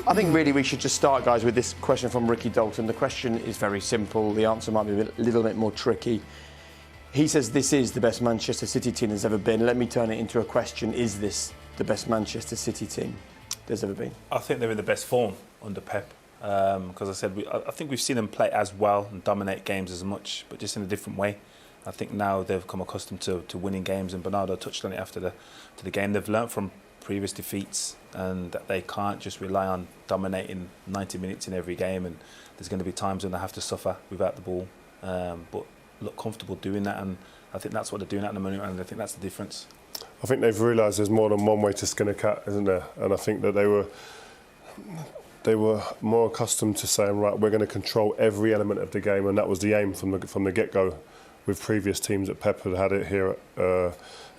I think really we should just start, guys, with this question from Ricky Dalton. The question is very simple. The answer might be a little bit more tricky. He says this is the best Manchester City team there's ever been. Let me turn it into a question. Is this the best Manchester City team there's ever been? I think they're in the best form under Pep. Because I said, I think we've seen them play as well and dominate games as much, but just in a different way. I think now they've come accustomed to winning games, and Bernardo touched on it after the game. They've learnt from previous defeats and that they can't just rely on dominating 90 minutes in every game, and there's going to be times when they have to suffer without the ball, but look comfortable doing that, and I think that's what they're doing at the moment, and I think that's the difference. I think they've realised there's more than one way to skin a cat, isn't there? And I think that they were more accustomed to saying, right, we're going to control every element of the game, and that was the aim from the get-go with previous teams that Pep had it here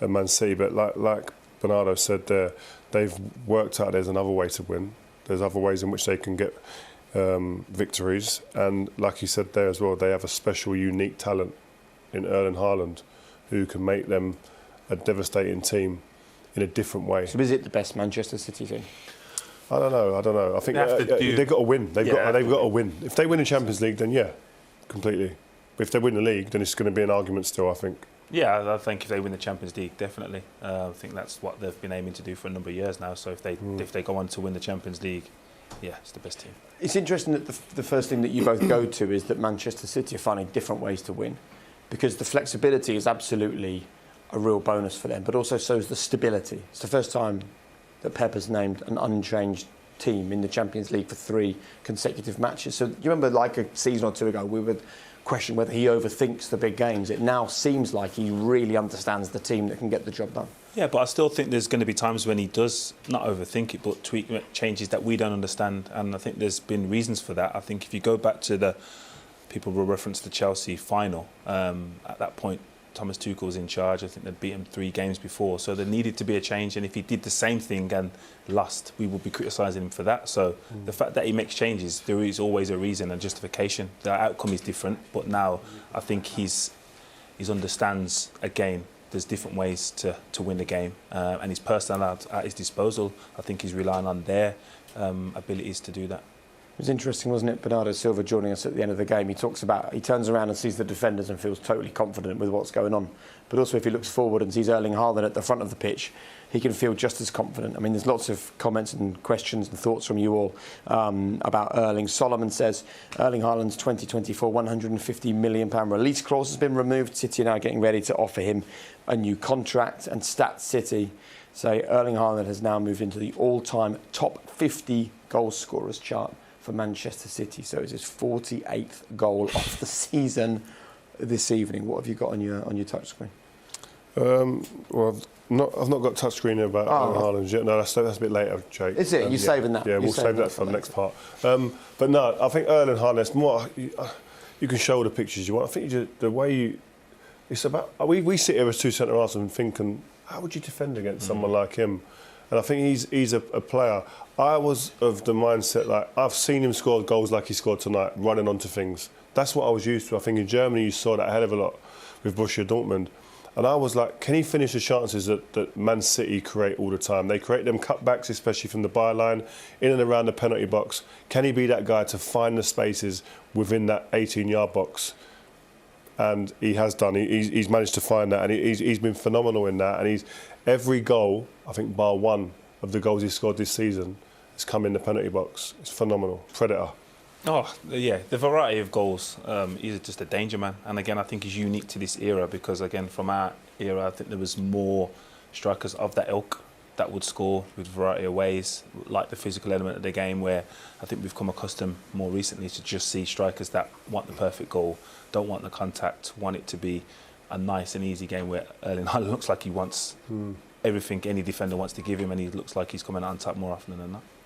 at Man City. But like Bernardo said there, they've worked out there's another way to win. There's other ways in which they can get victories. And like he said there as well, they have a special, unique talent in Erling Haaland who can make them a devastating team in a different way. So is it the best Manchester City team? I don't know. I think they've got to win. They've got to win. If they win the Champions League, then yeah, completely. But if they win the league, then it's going to be an argument still, I think. Yeah, I think if they win the Champions League, definitely. I think that's what they've been aiming to do for a number of years now. So if they go on to win the Champions League, yeah, it's the best team. It's interesting that the first thing that you both go to is that Manchester City are finding different ways to win, because the flexibility is absolutely a real bonus for them, but also so is the stability. It's the first time that Pep has named an unchanged team in the Champions League for 3 consecutive matches. So you remember, like a season or two ago, we would question whether he overthinks the big games. It now seems like he really understands the team that can get the job done. Yeah, but I still think there's going to be times when he does not overthink it, but tweak changes that we don't understand. And I think there's been reasons for that. I think if you go back to people will reference the Chelsea final, at that point, Thomas Tuchel was in charge. I think they'd beat him 3 games before. So there needed to be a change. And if he did the same thing and lost, we would be criticising him for that. So the fact that he makes changes, there is always a reason and justification. The outcome is different. But now I think he understands, again, there's different ways to win the game. And his personnel at his disposal, I think he's relying on their abilities to do that. It was interesting, wasn't it? Bernardo Silva joining us at the end of the game. He turns around and sees the defenders and feels totally confident with what's going on. But also if he looks forward and sees Erling Haaland at the front of the pitch, he can feel just as confident. I mean, there's lots of comments and questions and thoughts from you all about Erling. Solomon says, Erling Haaland's 2024 £150 million release clause has been removed. City are now getting ready to offer him a new contract. And Stats City say Erling Haaland has now moved into the all-time top 50 goal scorers chart for Manchester City. So it's his 48th goal of the season this evening. What have you got on your touchscreen? Well, I've not got touchscreen about Haaland yet. No, that's a bit later, Jake. Is it? You're saving that? Yeah, we'll save that for the next part. But no, I think Erling Haaland, it's more, you can show the pictures you want. I think the way it's about, we sit here as 2 centre-halves and thinking, how would you defend against someone like him? And I think he's a player. I was of the mindset, like, I've seen him score goals like he scored tonight, running onto things. That's what I was used to. I think in Germany you saw that a hell of a lot with Borussia Dortmund. And I was like, can he finish the chances that Man City create all the time? They create them cutbacks, especially from the byline, in and around the penalty box. Can he be that guy to find the spaces within that 18-yard box? And he has done. He's managed to find that, and he's been phenomenal in that. And every goal, I think, bar one of the goals he scored this season, has come in the penalty box. It's phenomenal. Predator. Oh, yeah, the variety of goals. He's just a danger man. And again, I think he's unique to this era because, again, from our era, I think there was more strikers of that ilk that would score with a variety of ways, like the physical element of the game, where I think we've come accustomed more recently to just see strikers that want the perfect goal, don't want the contact, want it to be a nice and easy game where Erling Haaland looks like he wants everything any defender wants to give him, and he looks like he's coming out on top more often than not.